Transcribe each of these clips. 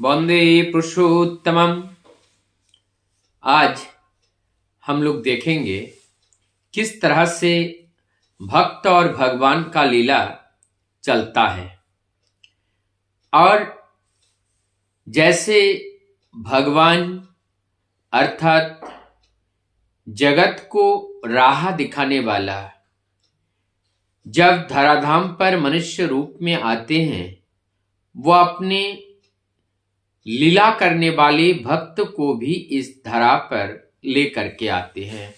वंदे पुरुषोत्तमम। आज हम लोग देखेंगे किस तरह से भक्त और भगवान का लीला चलता है। और जैसे भगवान अर्थात जगत को राह दिखाने वाला जब धराधाम पर मनुष्य रूप में आते हैं, वो अपने लीला करने वाले भक्त को भी इस धरा पर लेकर के आते हैं।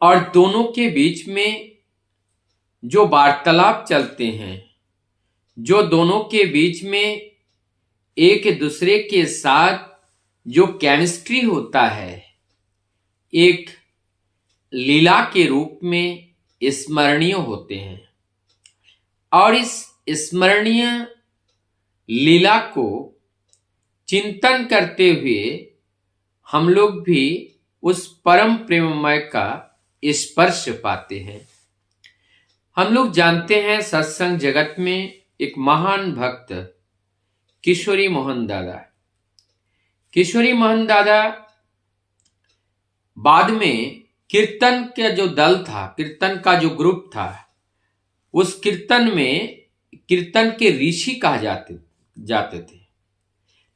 और दोनों के बीच में जो वार्तालाप चलते हैं, जो दोनों के बीच में एक दूसरे के साथ जो केमिस्ट्री होता है, एक लीला के रूप में स्मरणीय होते हैं। और इस स्मरणीय लीला को चिंतन करते हुए हम लोग भी उस परम प्रेममय का स्पर्श पाते हैं। हम लोग जानते हैं सत्संग जगत में एक महान भक्त किशोरी मोहन दादा। किशोरी मोहन दादा बाद में कीर्तन का जो दल था, कीर्तन का जो ग्रुप था, उस कीर्तन में कीर्तन के ऋषि कहा जाते थे।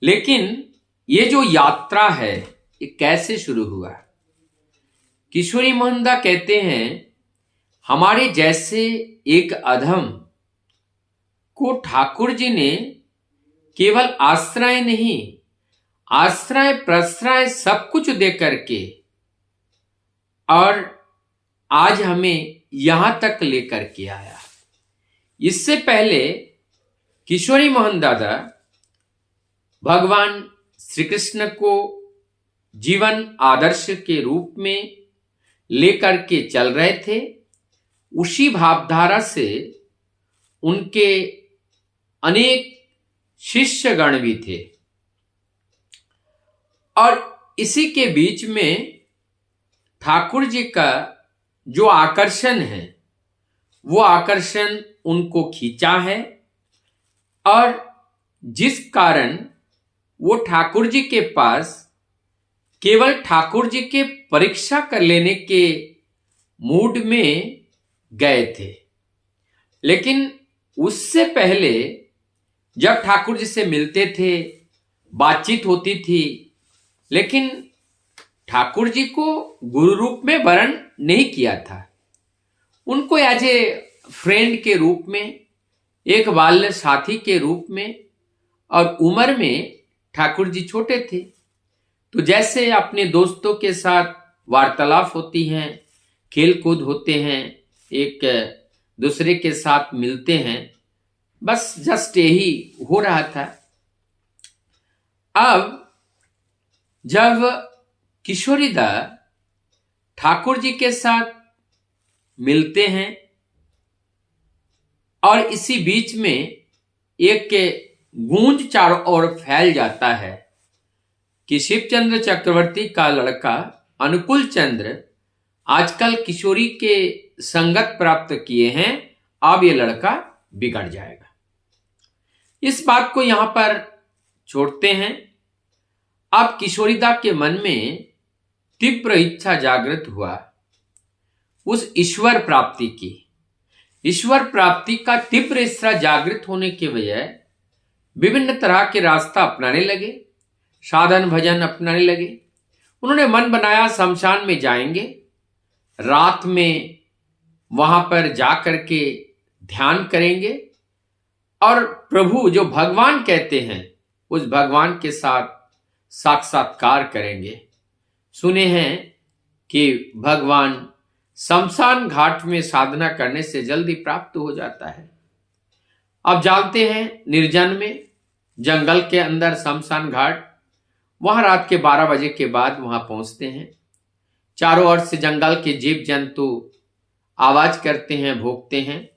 लेकिन ये जो यात्रा है, ये कैसे शुरू हुआ? किशोरी मोहनदा कहते हैं, हमारे जैसे एक अधम को ठाकुर जी ने केवल आश्रय नहीं, आश्रय प्रश्रय सब कुछ दे करके और आज हमें यहां तक लेकर के आया। इससे पहले किशोरी मोहन दादा भगवान श्री कृष्ण को जीवन आदर्श के रूप में लेकर के चल रहे थे। उसी भावधारा से उनके अनेक शिष्यगण भी थे। और इसी के बीच में ठाकुर जी का जो आकर्षण है, वो आकर्षण उनको खींचा है। और जिस कारण वो ठाकुर जी के पास केवल ठाकुर जी के परीक्षा कर लेने के मूड में गए थे। लेकिन उससे पहले जब ठाकुर जी से मिलते थे, बातचीत होती थी, लेकिन ठाकुर जी को गुरु रूप में वरण नहीं किया था। उनको एज ए फ्रेंड के रूप में, एक बाल्य साथी के रूप में, और उम्र में ठाकुर जी छोटे थे। तो जैसे अपने दोस्तों के साथ वार्तालाप होती हैं, खेल कूद होते हैं, एक दूसरे के साथ मिलते हैं, बस जस्ट यही हो रहा था। अब जब किशोरीदा ठाकुर जी के साथ मिलते हैं और इसी बीच में एक गूंज चारों ओर फैल जाता है कि शिवचंद्र चक्रवर्ती का लड़का अनुकूल चंद्र आजकल किशोरी के संगत प्राप्त किए हैं, अब ये लड़का बिगड़ जाएगा। इस बात को यहां पर छोड़ते हैं। अब किशोरीदा के मन में तीव्र इच्छा जागृत हुआ उस ईश्वर प्राप्ति की। ईश्वर प्राप्ति का तीव्र इच्छा जागृत होने की वजह विभिन्न तरह के रास्ता अपनाने लगे, साधन भजन अपनाने लगे। उन्होंने मन बनाया शमशान में जाएंगे, रात में वहां पर जाकर के ध्यान करेंगे और प्रभु जो भगवान कहते हैं, उस भगवान के साथ साक्षात्कार करेंगे। सुने हैं कि भगवान शमशान घाट में साधना करने से जल्दी प्राप्त हो जाता है। अब जानते हैं निर्जन में, जंगल के अंदर शमशान घाट, वहां रात के 12 बजे के बाद वहां पहुंचते हैं। चारों ओर से जंगल के जीव जंतु आवाज करते हैं, भोंकते हैं,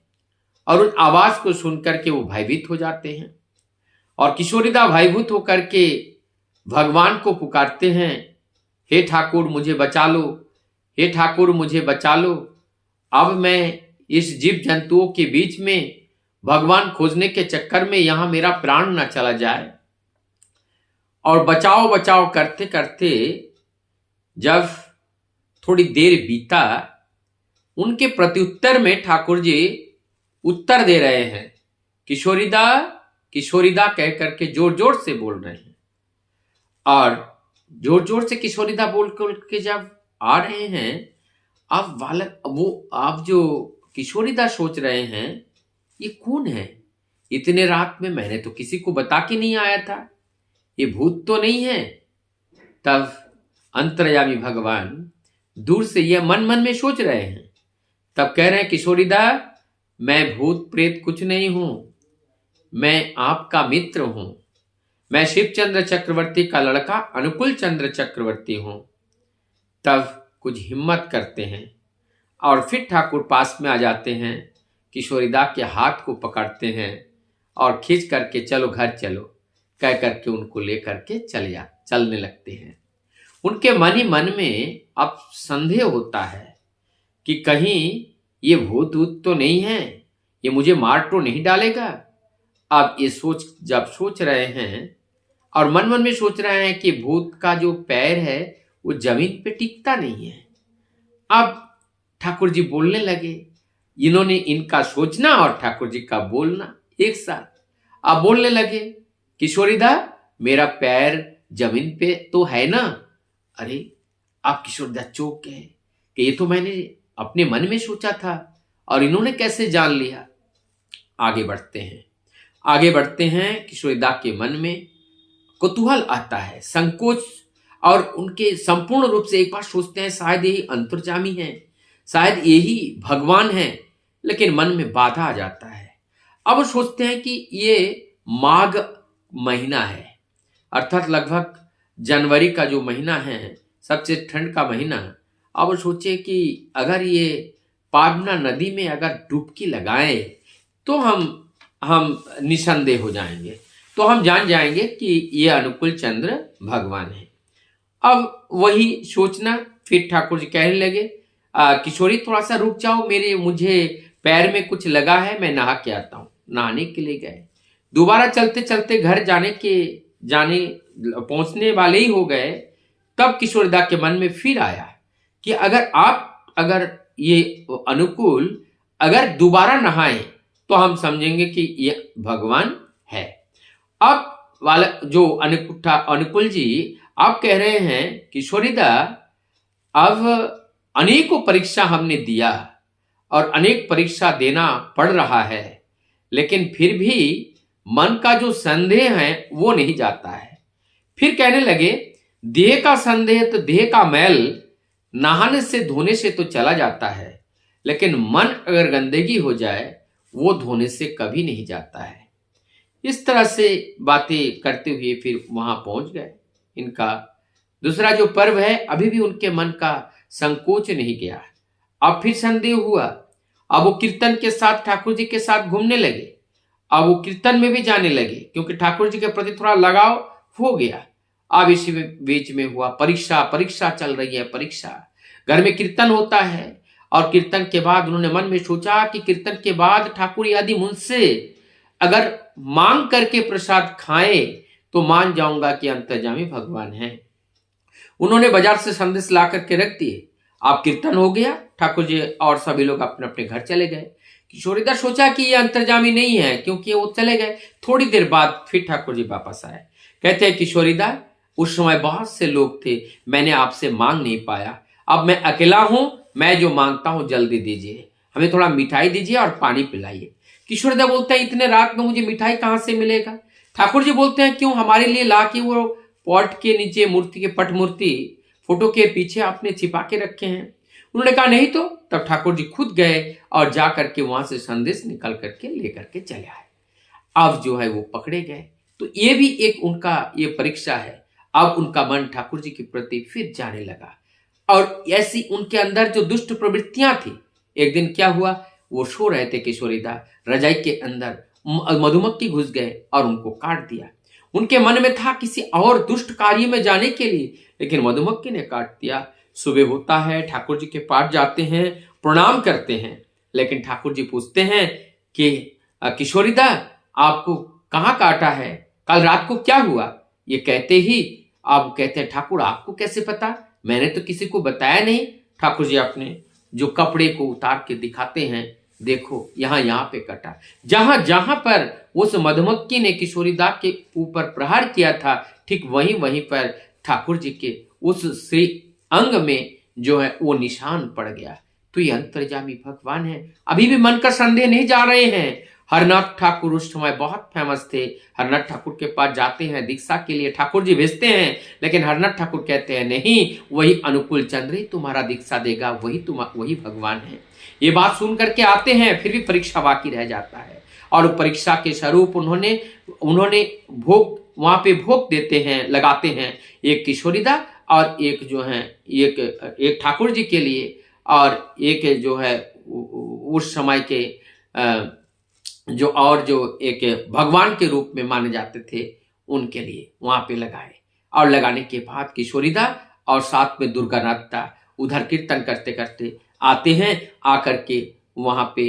और उन आवाज को सुनकर के वो भयभीत हो जाते हैं। और किशोरीदा भयभीत होकर के भगवान को पुकारते हैं, हे ठाकुर मुझे बचा लो, हे ठाकुर मुझे बचा लो। अब मैं इस जीव जंतुओं के बीच में भगवान खोजने के चक्कर में यहां मेरा प्राण न चला जाए। और बचाओ बचाओ करते करते जब थोड़ी देर बीता, उनके प्रत्युत्तर में ठाकुर जी उत्तर दे रहे हैं, किशोरीदा किशोरीदा कह करके जोर जोर से बोल रहे हैं। और जोर जोर से किशोरीदा बोल के जब आ रहे हैं, अब आप जो किशोरीदा सोच रहे हैं ये कौन है, इतने रात में मैंने तो किसी को बता के नहीं आया था, ये भूत तो नहीं है। तब अंतर्यामी भगवान दूर से यह मन मन में सोच रहे हैं, तब कह रहे हैं, किशोरीदा मैं भूत प्रेत कुछ नहीं हूं, मैं आपका मित्र हूं, मैं शिवचंद्र चक्रवर्ती का लड़का अनुकूल चंद्र चक्रवर्ती हूं। तब कुछ हिम्मत करते हैं और फिर ठाकुर पास में आ जाते हैं, किशोरीदा के हाथ को पकड़ते हैं और खींच करके चलो घर चलो कह करके उनको लेकर के चलने लगते हैं। उनके मन ही मन में अब संदेह होता है कि कहीं ये भूत वूत तो नहीं है, ये मुझे मार तो नहीं डालेगा। अब ये जब सोच रहे हैं और मन मन में सोच रहे हैं कि भूत का जो पैर है वो जमीन पे टिकता नहीं है। अब ठाकुर जी बोलने लगे, इन्होंने इनका सोचना और ठाकुर जी का बोलना एक साथ। अब बोलने लगे, किशोरीदा मेरा पैर जमीन पे तो है ना। अरे आप किशोरीदा चौंक गए कि ये तो मैंने अपने मन में सोचा था और इन्होंने कैसे जान लिया। आगे बढ़ते हैं। किशोरीदा के मन में कुतूहल आता है, संकोच, और उनके संपूर्ण रूप से एक बार सोचते हैं शायद यही अंतर्यामी है, शायद यही भगवान है, लेकिन मन में बाधा आ जाता है। अब सोचते हैं कि ये माघ महीना है, अर्थात लगभग जनवरी का जो महीना है, सबसे ठंड का महीना। अब सोचे कि अगर ये पावना नदी में अगर डुबकी लगाएं तो हम निसंदेह हो जाएंगे, तो हम जान जाएंगे कि ये अनुकूल चंद्र भगवान है। अब वही सोचना, फिर ठाकुर जी कहने लगे, किशोरी थोड़ा सा रुक जाओ, मुझे पैर में कुछ लगा है, मैं नहा के आता हूँ। नहाने के लिए गए, दोबारा चलते चलते घर पहुंचने वाले ही हो गए। तब किशोरीदा के मन में फिर आया कि अगर ये अनुकूल अगर दोबारा नहाए तो हम समझेंगे कि ये भगवान है। अब वाला जो अनुकूल जी आप कह रहे हैं, किशोरीदा अब अनेकों परीक्षा हमने दिया और अनेक परीक्षा देना पड़ रहा है, लेकिन फिर भी मन का जो संदेह है वो नहीं जाता है। फिर कहने लगे, देह का संदेह तो देह का मैल नहाने से धोने से तो चला जाता है, लेकिन मन अगर गंदगी हो जाए वो धोने से कभी नहीं जाता है। इस तरह से बातें करते हुए फिर वहां पहुंच गए। इनका दूसरा जो पर्व है, अभी भी उनके मन का संकोच नहीं गया। अब फिर संदेह हुआ। अब वो कीर्तन के साथ ठाकुर जी के साथ घूमने लगे। अब वो कीर्तन में भी जाने लगे, क्योंकि ठाकुर जी के प्रति थोड़ा लगाव हो गया। अब इसी बीच में हुआ परीक्षा चल रही है, परीक्षा। घर में कीर्तन होता है और कीर्तन के बाद उन्होंने मन में सोचा कि कीर्तन के बाद ठाकुर यदि मुझसे अगर मांग करके प्रसाद खाए तो मान जाऊंगा कि अंतर्यामी भगवान है। उन्होंने बाजार से संदेश ला करके रख दिए। आप कीर्तन हो गया, ठाकुर जी और सभी लोग अपने अपने घर चले गए। किशोरीदा सोचा कि ये अंतर्यामी नहीं है, क्योंकि वो चले गए। थोड़ी देर बाद फिर ठाकुर जी वापस आए। कहते हैं, किशोरीदा उस समय बहुत से लोग थे, मैंने आपसे मांग नहीं पाया। अब मैं अकेला हूं, मैं जो मांगता हूं जल्दी दीजिए, हमें थोड़ा मिठाई दीजिए और पानी पिलाइए। किशोरीदा बोलते हैं, इतने रात में मुझे मिठाई कहां से मिलेगा। ठाकुर जी बोलते हैं, क्यों, हमारे लिए ला के वो पॉट के नीचे मूर्ति के पट मूर्ति फोटो के पीछे आपने छिपा के रखे हैं। उन्होंने कहा नहीं तो। तब ठाकुर जी खुद गए और जा करके वहां से संदेश निकल करके लेकर के चले आए। अब जो है वो पकड़े गए। तो ये भी एक उनका ये परीक्षा है। अब उनका मन ठाकुर जी के प्रति फिर जाने लगा और ऐसी उनके अंदर जो दुष्ट प्रवृत्तियां थी। एक दिन क्या हुआ, वो सो रहे थे किशोरीदा, रजाई के अंदर मधुमक्खी घुस गए और उनको काट दिया। उनके मन में था किसी और दुष्ट कार्य में जाने के लिए, लेकिन मधुमक्खी ने काट दिया। सुबह होता है, ठाकुर जी के पास जाते हैं, प्रणाम करते हैं, लेकिन ठाकुर जी पूछते हैं कि किशोरीदा आपको कहाँ काटा है, कल रात को क्या हुआ। ये कहते ही अब कहते हैं, ठाकुर आपको कैसे पता? मैंने तो किसी को बताया नहीं। ठाकुर जी अपने जो कपड़े को उतार के दिखाते हैं, देखो यहाँ यहाँ पे कटा, जहां जहां पर उस मधुमक्खी ने किशोरीदा के ऊपर प्रहार किया था, ठीक वहीं वहीं पर ठाकुर जी के उस श्री अंग में जो है वो निशान पड़ गया। तो ये अंतर्यामी भगवान है। अभी भी मन का संदेह नहीं जा रहे हैं। हरनाथ ठाकुर उस समय बहुत फेमस थे। हरनाथ ठाकुर के पास जाते हैं दीक्षा के लिए, ठाकुर जी भेजते हैं, लेकिन हरनाथ ठाकुर कहते हैं नहीं, वही अनुकूल चंद्र ही तुम्हारा दीक्षा देगा, वही भगवान है। ये बात सुन करके आते हैं, फिर भी परीक्षा बाकी रह जाता है। और परीक्षा के स्वरूप उन्होंने भोग वहां पे भोग देते हैं, लगाते हैं, एक किशोरीदा और एक जो है एक ठाकुर जी के लिए, और एक जो है उस समय के जो एक भगवान के रूप में माने जाते थे उनके लिए वहां पे लगाए। और लगाने के बाद किशोरीदा और साथ में दुर्गानाथ उधर कीर्तन करते करते आते हैं, आकर के वहां पे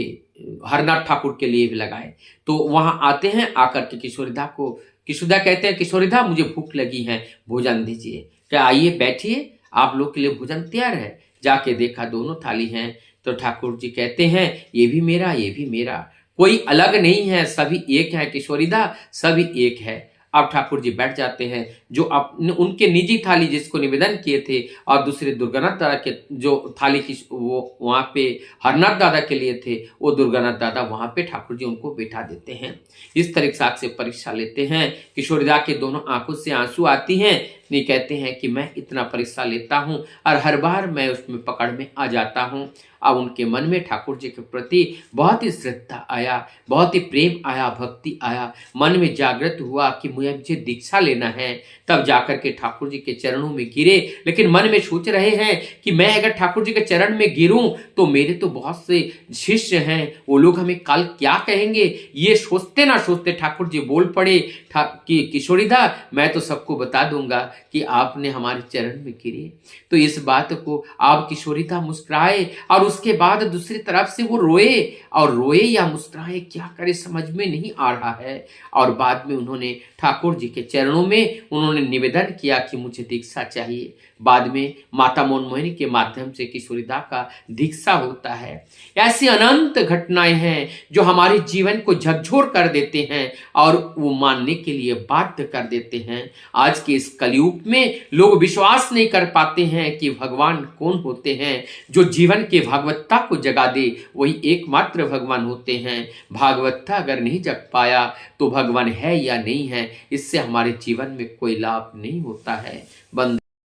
हरनाथ ठाकुर के लिए भी लगाए। तो वहां आते हैं, आकर के किशोरीदा कहते हैं, किशोरीदा मुझे भूख लगी है, भोजन दीजिए। क्या आइए बैठिए, आप लोग के लिए भोजन तैयार है। जाके देखा दोनों थाली हैं। तो ठाकुर जी कहते हैं, ये भी मेरा, ये भी मेरा, कोई अलग नहीं है, सभी एक है किशोरीदा, सभी एक है। अब ठाकुर जी बैठ जाते हैं, जो अपने उनके निजी थाली जिसको निवेदन किए थे, और दूसरे दुर्गानाथ दादा के जो थाली की वो वहां पे हरनाथ दादा के लिए थे, वो दुर्गानाथ दादा वहां पे ठाकुर जी उनको बैठा देते हैं। इस तरीके से परीक्षा लेते हैं। किशोरीदा के दोनों आंखों से आंसू आती हैं। नहीं कहते हैं कि मैं इतना परीक्षा लेता हूं और हर बार मैं उसमें पकड़ में आ जाता हूं। अब उनके मन में ठाकुर जी के प्रति बहुत ही श्रद्धा आया, बहुत ही प्रेम आया, भक्ति आया, मन में जागृत हुआ कि मुझे दीक्षा लेना है। तब जाकर के ठाकुर जी के चरणों में गिरे, लेकिन मन में सोच रहे हैं कि मैं अगर ठाकुर जी के चरण में गिरूं तो मेरे तो बहुत से शिष्य हैं, वो लोग हमें कल क्या कहेंगे। ये सोचते ना सोचते ठाकुर जी बोल पड़े कि किशोरीदा मैं तो सबको बता दूंगा कि आपने हमारे चरण में गिरे। तो इस बात को आप किशोरीदा मुस्कुराए, और उसके बाद दूसरी तरफ से वो रोए या मुस्कुराए, क्या करे समझ में नहीं आ रहा है। और बाद में उन्होंने ठाकुर जी के चरणों में उन्होंने निवेदन किया कि मुझे दीक्षा चाहिए। बाद में माता मनमोहिनी के माध्यम से किशोरीदा का दीक्षा होता है। ऐसी अनंत घटनाएं हैं जो हमारे जीवन को झकझोर कर देते हैं और वो मानने के लिए बाध्य कर देते हैं। आज के इस कलयुग में लोग विश्वास नहीं कर पाते हैं कि भगवान कौन होते हैं। जो जीवन के भागवतता को जगा दे वही एकमात्र भगवान होते हैं। भागवतता अगर नहीं जग पाया तो भगवान है या नहीं है, इससे हमारे जीवन में कोई लाभ नहीं होता है। बंद